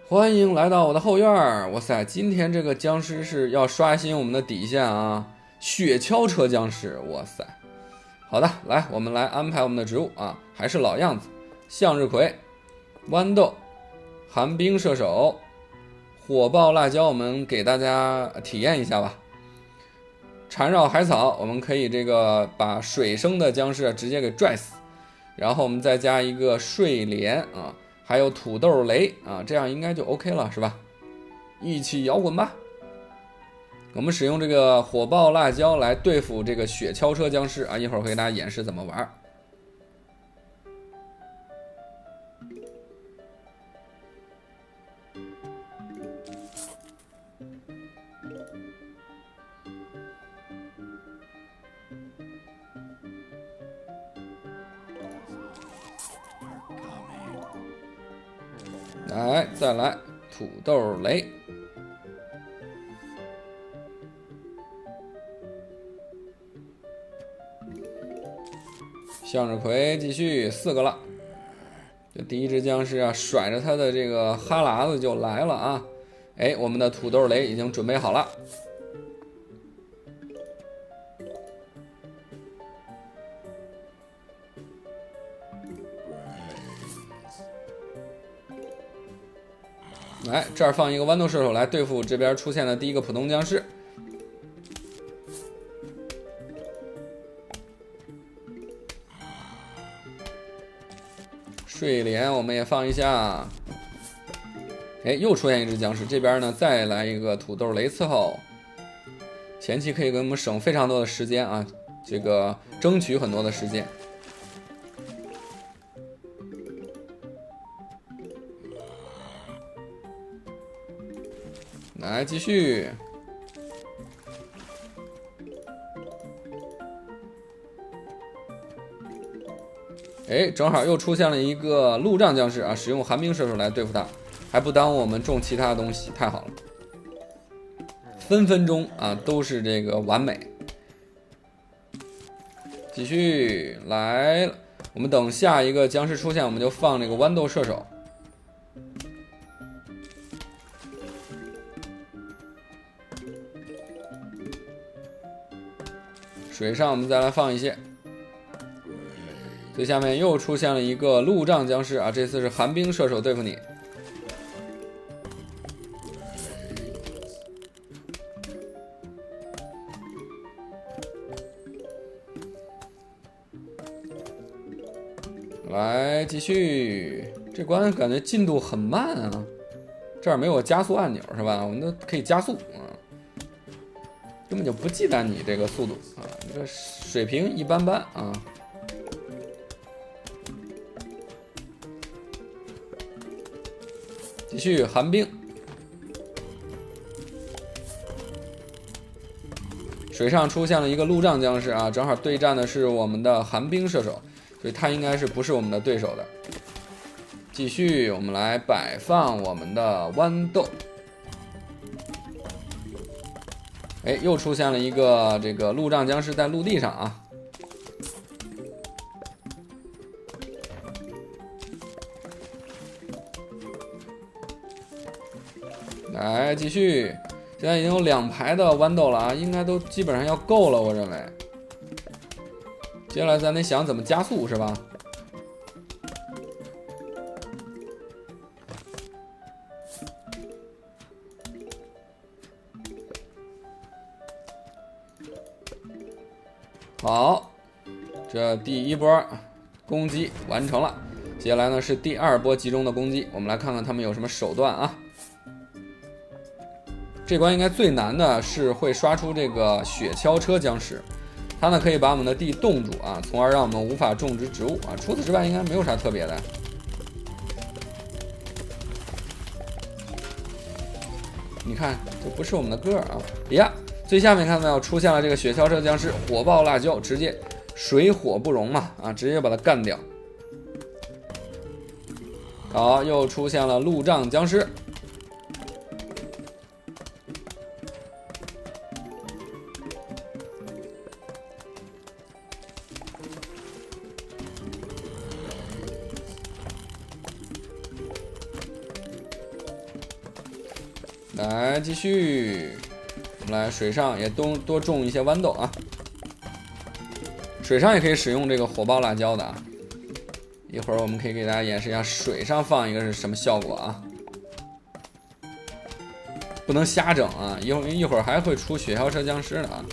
欢迎来到我的后院儿！哇塞，今天这个僵尸是要刷新我们的底线啊！雪橇车僵尸，哇塞！好的，来，我们来安排我们的植物啊，还是老样子：向日葵、豌豆、寒冰射手、火爆辣椒，我们给大家体验一下吧。缠绕海草，我们可以这个把水生的僵尸直接给拽死，然后我们再加一个睡莲啊。还有土豆雷啊，这样应该就 OK 了，是吧？一起摇滚吧！我们使用这个火爆辣椒来对付这个雪橇车僵尸啊，一会儿会给大家演示怎么玩。来，再来土豆雷。向日葵继续4个了。这第一只僵尸啊，甩着他的这个哈喇子就来了啊！哎，我们的土豆雷已经准备好了。来，这儿放一个豌豆射手来对付这边出现的第一个普通僵尸。睡莲我们也放一下。哎，又出现一只僵尸，这边呢再来一个土豆雷伺候。前期可以给我们省非常多的时间啊，这个争取很多的时间。来继续，哎，正好又出现了一个路障僵尸啊！使用寒冰射手来对付他，还不耽误我们种其他东西，太好了！分分钟啊都是这个完美。继续来，我们等下一个僵尸出现，我们就放这个豌豆射手。水上我们再来放一些，最下面又出现了一个路障僵尸啊，这次是寒冰射手对付你。来继续，这关感觉进度很慢啊，这儿没有加速按钮是吧？我们都可以加速啊。根本就不忌惮你这个速度啊，这个水平一般般啊。继续寒冰，水上出现了一个路障僵尸啊，正好对战的是我们的寒冰射手，所以他应该是不是我们的对手的。继续，我们来摆放我们的豌豆。哎，又出现了一个这个路障僵尸在陆地上啊！来继续，现在已经有2排的豌豆了啊，应该都基本上要够了，我认为。接下来咱得想怎么加速是吧？好，这第一波攻击完成了，接下来呢是第2波集中的攻击，我们来看看他们有什么手段啊。这关应该最难的是会刷出这个雪橇车僵尸，它呢可以把我们的地冻住啊，从而让我们无法种植植物啊。除此之外应该没有啥特别的。你看，这不是我们的个啊！呀，最下面看到没有，出现了这个雪橇车僵尸，火爆辣椒，直接水火不容嘛啊，直接把它干掉。好，又出现了路障僵尸。来继续，我们来水上也多种一些豌豆啊。水上也可以使用这个火爆辣椒的啊。一会儿我们可以给大家演示一下水上放一个是什么效果啊。不能瞎整啊，一会儿还会出雪橇车僵尸的啊。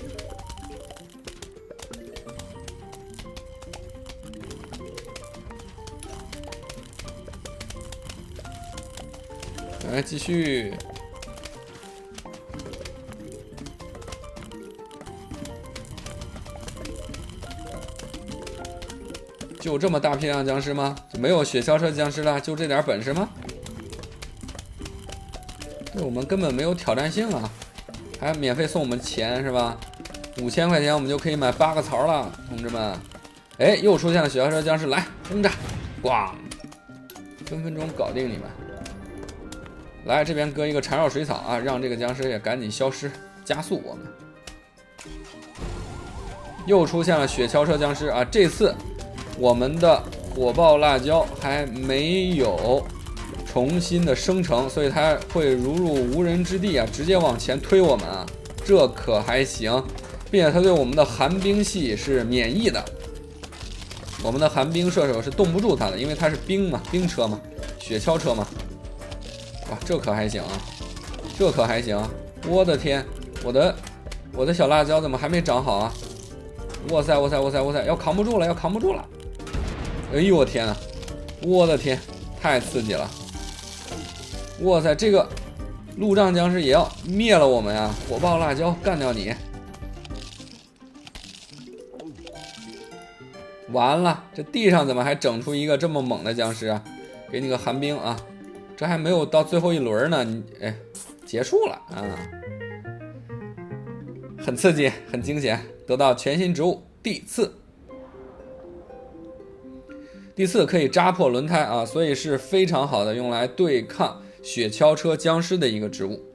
来继续。就这么大批量僵尸吗？就没有雪橇车僵尸了？就这点本事吗？对我们根本没有挑战性啊！还免费送我们钱是吧？5000块钱我们就可以买8个槽了，同志们！哎，又出现了雪橇车僵尸，来轰炸！咣，分分钟搞定你们！来这边搁一个缠绕水草啊，让这个僵尸也赶紧消失，加速我们。又出现了雪橇车僵尸啊！这次我们的火爆辣椒还没有重新的生成，所以它会如入无人之地啊，直接往前推我们啊，这可还行，并且它对我们的寒冰系是免疫的。我们的寒冰射手是冻不住它的，因为它是冰嘛，冰车嘛，雪橇车嘛。哇，这可还行啊，这可还行！我的天，我的小辣椒怎么还没长好啊？哇塞哇塞哇塞哇塞，要扛不住了，要扛不住了！哎呦我天啊，我的天，太刺激了！哇塞，这个路障僵尸也要灭了我们啊！火爆辣椒干掉你！完了，这地上怎么还整出一个这么猛的僵尸啊？给你个寒冰啊！这还没有到最后一轮呢，你哎，结束了啊！很刺激，很惊险，得到全新植物地刺。地刺可以扎破轮胎啊，所以是非常好的用来对抗雪橇车僵尸的一个植物。